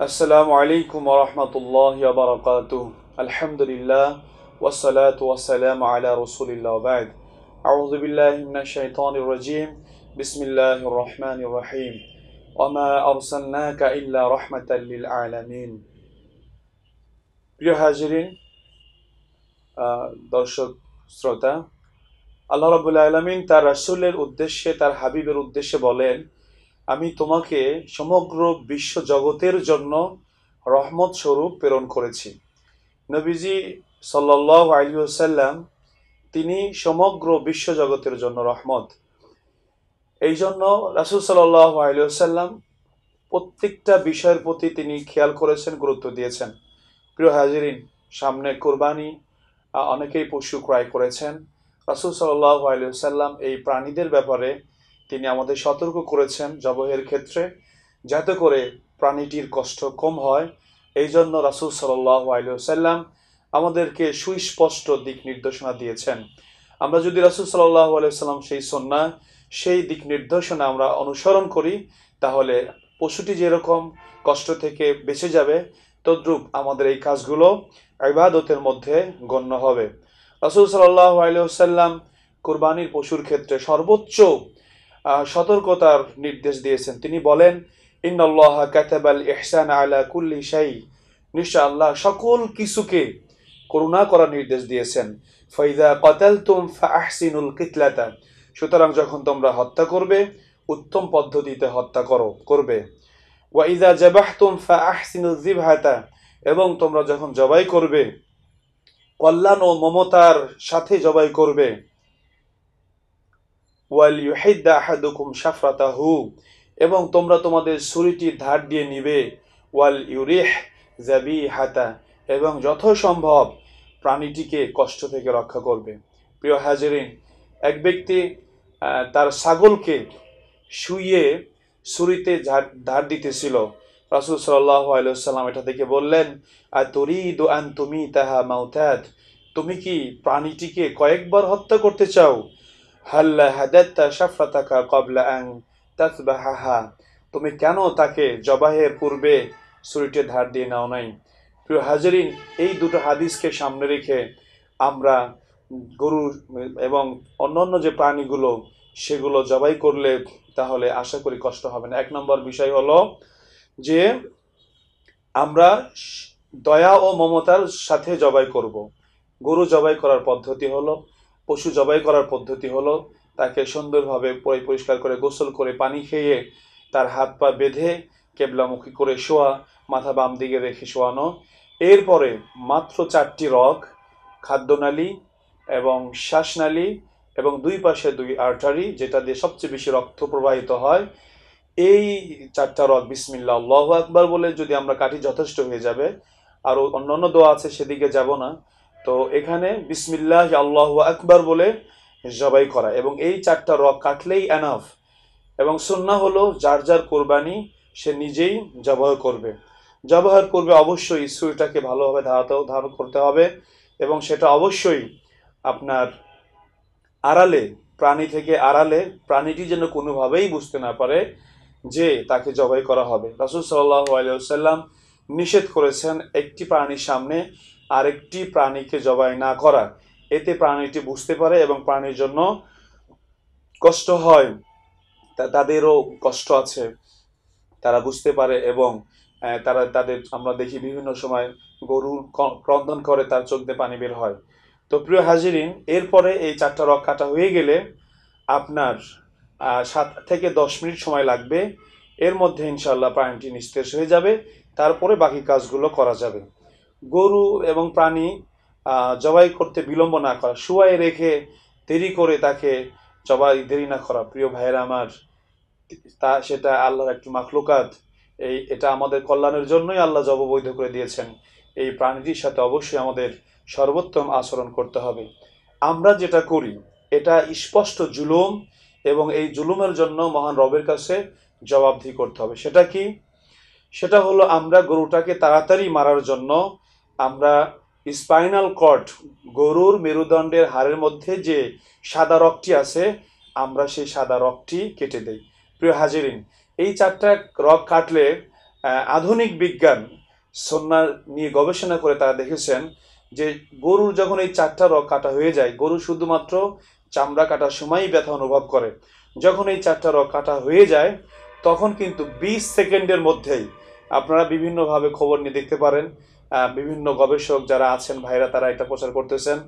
আসসালামু আলাইকুম ওয়া রাহমাতুল্লাহি ওয়া বারাকাতুহু। আলহামদুলিল্লাহ ওয়াসসালাতু ওয়াসসালামু আলা রাসূলিল্লাহ ওয়া বা'দ। আউযু বিল্লাহি মিনাশ শাইতানির রাজীম। বিসমিল্লাহির রহমানির রহিম। ওয়া মা আরসালনাকা ইল্লা রাহমাতাল লিল আলামিন। প্রিয় হাজিরিন, দর্শক শ্রোতা, আল্লাহ রাব্বুল আলামিন তার রাসূলের উদ্দেশ্যে, তার হাবিবের উদ্দেশ্যে বলেন, আমি তোমাকে সমগ্র বিশ্ব জগতের জন্য রহমত স্বরূপ প্রেরণ করেছি। নবীজি সাল্লাল্লাহু আলাইহি ওয়াসাল্লাম তিনি সমগ্র বিশ্ব জগতের জন্য রহমত। এই জন্য রাসূল সাল্লাল্লাহু আলাইহি ওয়াসাল্লাম প্রত্যেকটা বিষয়ের প্রতি তিনি খেয়াল করেছেন, গুরুত্ব দিয়েছেন। প্রিয় হাজিরিন, সামনে কোরবানি, অনেকেই পশু ক্রয় করেছেন। রাসূল সাল্লাল্লাহু আলাইহি ওয়াসাল্লাম এই প্রাণীদের ব্যাপারে তিনি আমাদের সতর্ক করেছেন জবাহের ক্ষেত্রে, যাতে করে প্রাণীটির কষ্ট কম হয়। এই জন্য রাসূল সাল্লাল্লাহু আলাইহি ওয়াসাল্লাম আমাদেরকে সুস্পষ্ট দিক নির্দেশনা দিয়েছেন। আমরা যদি রাসূল সাল্লাল্লাহু আলাইহি ওয়াসাল্লাম সেই সুন্নাহ, সেই দিক নির্দেশনা আমরা অনুসরণ করি, তাহলে পশুটি যেরকম কষ্ট থেকে বেঁচে যাবে, তদ্রূপ আমাদের এই কাজগুলো ইবাদতের মধ্যে গণ্য হবে। রাসূল সাল্লাল্লাহু আলাইহি ওয়াসাল্লাম কুরবানির পশুর ক্ষেত্রে সর্বোচ্চ সতর্কতার নির্দেশ দিয়েছেন। তিনি বলেন, ইন্নাল্লাহা কাতাবাল ইহসানা আলা কুল্লি শাই, নিশ্চয় আল্লাহ সকল কিছুকে করুণা করার নির্দেশ দিয়েছেন। ফাইদা কাতালতুম ফাআহসিনুল কিতলাতা, সুতরাং যখন তোমরা হত্যা করবে, উত্তম পদ্ধতিতে হত্যা করবে। ওয়া ইযা যাবাহতুম ফাআহসিনুয যিবহাতা, এবং তোমরা যখন জবাই করবে, কল্যাণ ও মমতার সাথে জবাই করবে। ওয়াল ইউহিদ্দা আহাদুকুম শাফরাতাহু, এবং তোমরা তোমাদের ছুরিটির ধার দিয়ে নিবে। ওয়াল ইউরিহ যাবিহাতা, এবং যথাসম্ভব প্রাণীটিকে কষ্ট থেকে রক্ষা করবে। প্রিয় হাজিরিন, এক ব্যক্তি তার ছাগলকে শুইয়ে ছুরিতে ধার দিতেছিল। রাসূল সাল্লাল্লাহু আলাইহি ওয়াসাল্লাম এটা দেখে বললেন, আতুরিদু আন তুমিতাহা মাউতাত, তুমি কি প্রাণীটিকে কয়েকবার হত্যা করতে চাও? হাল্লা হাদাত্তা শাফরাতাকা ক্বাবলা আন তাযবাহাহা, তুমি কেন তাকে জবাহের পূর্বে ছুরিতে ধার দিয়ে নাও নাই? প্রিয় হাজিরিন, এই দুটো হাদিসকে সামনে রেখে আমরা গরু এবং অন্যান্য যে প্রাণীগুলো, সেগুলো জবাই করলে তাহলে আশা করি কষ্ট হবে না। এক নম্বর বিষয় হলো যে আমরা দয়া ও মমতার সাথে জবাই করব। গরু জবাই করার পদ্ধতি হলো, পশু জবাই করার পদ্ধতি হলো, তাকে সুন্দরভাবে পরিষ্কার করে গোসল করে পানি খেয়ে তার হাত পা বেঁধে কেবলামুখী করে শোয়া, মাথা বাম দিকে রেখে শোয়ানো। এরপরে মাত্র 4টি রগ, খাদ্যনালী এবং শ্বাসনালী এবং দুই পাশে 2 আর্টারি, যেটা দিয়ে সবচেয়ে বেশি রক্ত প্রবাহিত হয়, এই 4টা রগ বিসমিল্লাহ আল্লাহু আকবার বলে যদি আমরা কাটি, যথেষ্ট হয়ে যাবে। আর অন্যান্য দোয়া আছে, সেদিকে যাব না। তো এখানে বিসমিল্লাহ আল্লাহু আকবার বলে জবাই করা, এবং এই 4টা রগ কাটলেই এনাফ। এবং সুন্নাহ হলো যার যার কোরবানি সে নিজেই জবাহ করবে। জবাহের পূর্বে অবশ্যই ছুরিটাকে ভালোভাবে ধারণ করতে হবে, এবং সেটা অবশ্যই আপনার আড়ালে, প্রাণী থেকে আড়ালে, প্রাণীটি যেন কোনোভাবেই বুঝতে না পারে যে তাকে জবাই করা হবে। রাসূল সাল্লাল্লাহু আলাইহি ওয়াসাল্লাম নিষেধ করেছেন একটি প্রাণীর সামনে আরেকটি প্রাণীকে জবাই না করা। এতে প্রাণীটি বুঝতে পারে এবং প্রাণীর জন্য কষ্ট হয়, তাদেরও কষ্ট আছে, তারা বুঝতে পারে। এবং তাদের আমরা দেখি বিভিন্ন সময় গরু ক্রন্দন করে, তার চোখ দিয়ে পানি বের হয়। তো প্রিয় হাজিরিন, এরপরে এই 4টা রগ কাটা হয়ে গেলে আপনার 7 থেকে 10 মিনিট সময় লাগবে। এর মধ্যে ইনশাআল্লাহ প্রাণীটি নিস্তেজ হয়ে যাবে, তারপরে বাকি কাজগুলো করা যাবে। গরু এবং প্রাণী জবাই করতে বিলম্ব না করা, শুয়ায় রেখে দেরি করে তাকে দেরি না করা। প্রিয় ভাইয়েরা আমার, সেটা আল্লাহর একটি মাখলুকাত। এটা আমাদের কল্যাণের জন্যই আল্লাহ বৈধ করে দিয়েছেন। এই প্রাণীটির সাথে অবশ্যই আমাদের সর্বোত্তম আচরণ করতে হবে। আমরা যেটা করি এটা স্পষ্ট জুলুম, এবং এই জুলুমের জন্য মহান রবের কাছে জবাবদিহি করতে হবে। সেটা কি? সেটা হলো আমরা গরুটাকে তাড়াতাড়ি মারার জন্য আমরা স্পাইনাল কর্ড, গরুর মেরুদণ্ডের হাড়ের মধ্যে যে সাদা রগটি আছে, আমরা সেই সাদা রগটি কেটে দেই। প্রিয় হাজিরিন, এই 4টা রগ কাটলে আধুনিক বিজ্ঞান সুন্নাহ নিয়ে গবেষণা করে তারা দেখেছেন যে গরুর যখন এই 4টা রগ কাটা হয়ে যায়, গরু শুধুমাত্র চামড়া কাটার সময়ই ব্যথা অনুভব করে। যখন এই 4টা রগ কাটা হয়ে যায় তখন কিন্তু 20 সেকেন্ডের মধ্যেই, আপনারা বিভিন্নভাবে খবর নিয়ে দেখতে পারেন, বিভিন্ন গবেষক যারা আছেন ভাইরা তারা এটা প্রচার করতেছেন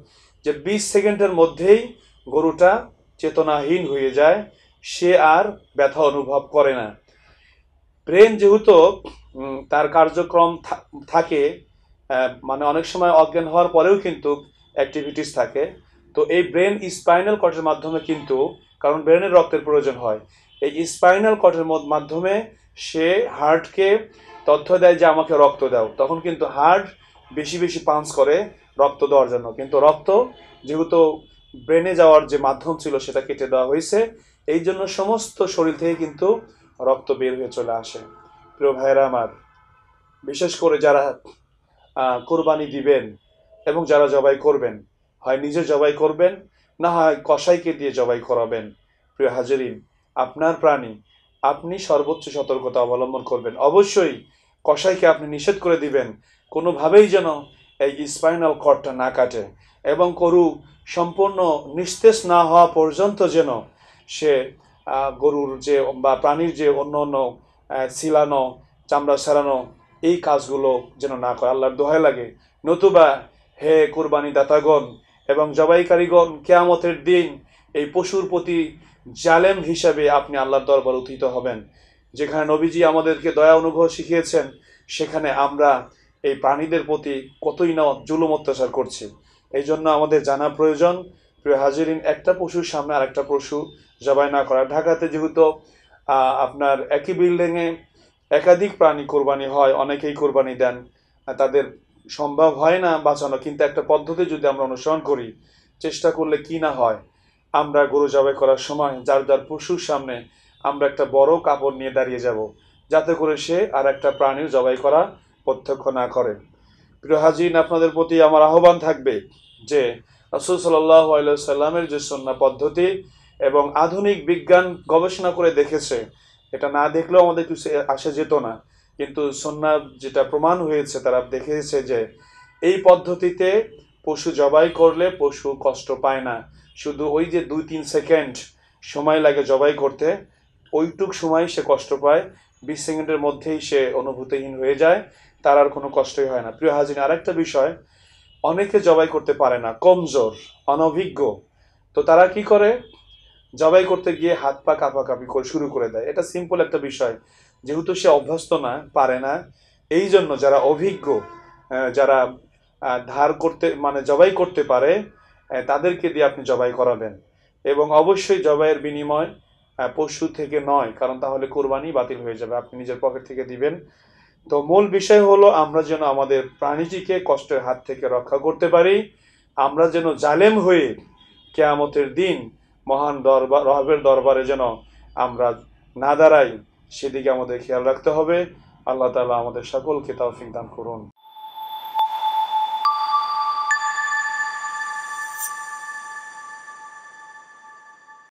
যে 20 সেকেন্ডের মধ্যেই গরুটা চেতনাহীন হয়ে যায়, সে আর ব্যথা অনুভব করে না। ব্রেন যেহেতু তার কার্যক্রম থাকে, মানে অনেক সময় অজ্ঞান হওয়ার পরেও কিন্তু অ্যাক্টিভিটিস থাকে, তো এই ব্রেন স্পাইনাল কর্ডের মাধ্যমে কিন্তু, কারণ ব্রেনের রক্তের প্রয়োজন হয়, এই স্পাইনাল কর্ডের মাধ্যমে সে হার্টকে তথ্য দেয় যে আমাকে রক্ত দাও। তখন কিন্তু হার্ট বেশি বেশি পাঞ্চ করে রক্ত দেওয়ার জন্য, কিন্তু রক্ত যেহেতু ব্রেনে যাওয়ার যে মাধ্যম ছিল সেটা কেটে দেওয়া হয়েছে, এই জন্য সমস্ত শরীর থেকে কিন্তু রক্ত বের হয়ে চলে আসে। প্রিয় ভাইরা আমার, বিশেষ করে যারা কোরবানি দিবেন এবং যারা জবাই করবেন, হয় নিজে জবাই করবেন, না হয় কসাইকে দিয়ে জবাই করাবেন। প্রিয় হাজিরিন, আপনার প্রাণী আপনি সর্বোচ্চ সতর্কতা অবলম্বন করবেন। অবশ্যই কসাইকে আপনি নিষেধ করে দিবেন কোনোভাবেই যেন এই স্পাইনাল কর্ডটা না কাটে, এবং গরু সম্পূর্ণ নিস্তেজ না হওয়া পর্যন্ত যেন সে গরুর যে বা প্রাণীর যে অন্য অন্য ছিলানো, চামড়া ছাড়ানো, এই কাজগুলো যেন না করে। আল্লাহর দোহাই লাগে, নতুবা হে কুরবানি দাতাগণ এবং জবাইকারীগণ, কিয়ামতের দিন এই পশুর প্রতি জালেম হিসাবে আপনি আল্লাহর দরবার উত্থিত হবেন। যেখানে নবীজি আমাদেরকে দয়া অনুগ্রহ শিখিয়েছেন, সেখানে আমরা এই প্রাণীদের প্রতি কতই না জুলুম অত্যাচার করছি। এই জন্য আমাদের জানা প্রয়োজন, প্রিয় হাজিরিন, একটা পশুর সামনে আরেকটা পশু জবাই না করা। ঢাকাতে যেহেতু আপনার একই বিল্ডিংয়ে একাধিক প্রাণী কোরবানি হয়, অনেকেই কোরবানি দেন, তাদের সম্ভব হয় না বাঁচানো, কিন্তু একটা পদ্ধতি যদি আমরা অনুসরণ করি, চেষ্টা করলে কি না হয়, আমরা গরু জবাই করার সময় যার যার পশুর সামনে আমরা একটা বড় কাপড় নিয়ে দাঁড়িয়ে যাব, যাতে করে সে আর একটা প্রাণীর জবাই করা প্রত্যক্ষ না করে। প্রিয় হাজিরিন, আপনাদের প্রতি আমার আহ্বান থাকবে যে রাসূল সাল্লাল্লাহু আলাইহি সাল্লামের যে সুন্নাহ পদ্ধতি এবং আধুনিক বিজ্ঞান গবেষণা করে দেখেছে, এটা না দেখলেও আমাদের কিছু আসে যেত না, কিন্তু সুন্নাহ যেটা প্রমাণ হয়েছে, তারা দেখেছে যে এই পদ্ধতিতে পশু জবাই করলে পশু কষ্ট পায় না। শুধু ওই যে 2-3 সেকেন্ড সময় লাগে জবাই করতে, ওইটুক সময় সে কষ্ট পায়, 20 সেকেন্ডের মধ্যেই সে অনুভূতিহীন হয়ে যায়, তার আর কোনো কষ্টই হয় না। প্রিয় হাজির, আরেকটা বিষয়, অনেকে জবাই করতে পারে না, কমজোর, অনভিজ্ঞ, তো তারা কি করে, জবাই করতে গিয়ে হাত পা কাঁপাকাঁপি করে শুরু করে দেয়। এটা সিম্পল একটা বিষয়, যেহেতু সে অভ্যস্ত না, পারে না, এই জন্য যারা অভিজ্ঞ, যারা ধার করতে মানে জবাই করতে পারে, তাদেরকে দিয়ে আপনি জবাই করাবেন, এবং অবশ্যই জবাইয়ের বিনিময় পশু থেকে নয়, কারণ তাহলে কোরবানি বাতিল হয়ে যাবে, আপনি নিজের পকেট থেকে দিবেন। তো মূল বিষয় হলো আমরা যেন আমাদের প্রাণীটিকে কষ্টের হাত থেকে রক্ষা করতে পারি, আমরা যেন জালেম হয়ে কিয়ামতের দিন মহান রবের দরবারে যেন আমরা না দাঁড়াই, সেদিকে আমাদের খেয়াল রাখতে হবে। আল্লাহ তাআলা আমাদের সকলকে তৌফিক দান করুন।